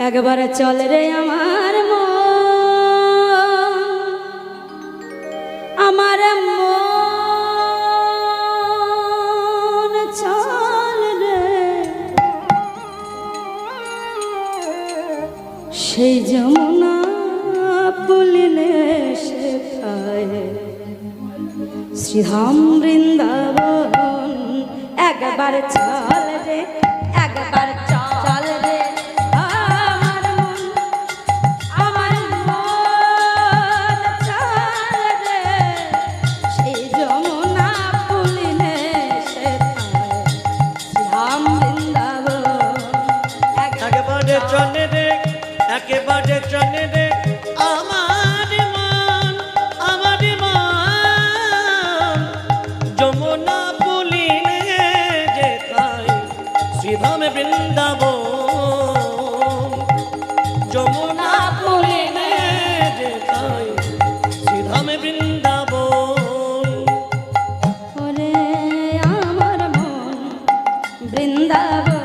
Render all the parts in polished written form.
একবার চল রে আমার মন চল রে সেই যমুনা পুলিনে শেখায় শ্রীধাম বৃন্দাবন। একবার চল রে একবার চল রে আমার মন চল রে সেই যমুনা পুলিনে শেখায় শ্রীধাম বৃন্দাবন। একেবারে চলে রে একেবারে চলে রে আমার মন যমুনা পুলিনে যেতায় শ্রীধাম বৃন্দাবন। যমুনা পুলিনে যেতায় শ্রীধাম বৃন্দাবন। ওরে আমার মন বৃন্দাবন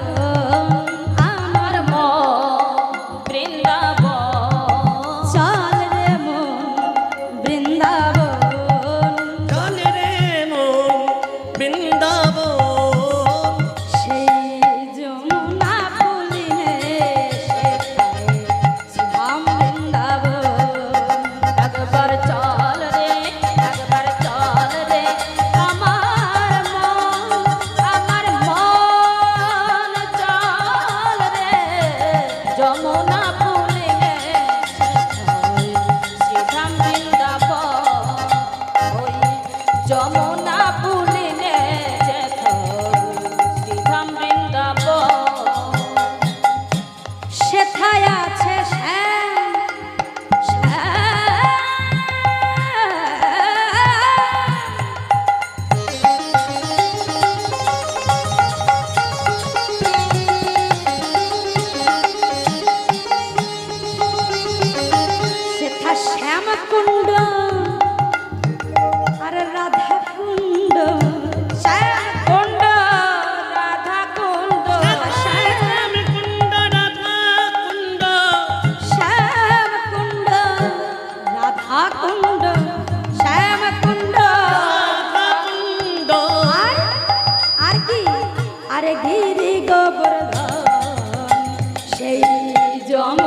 গিরি গোবর্ধন সেই জম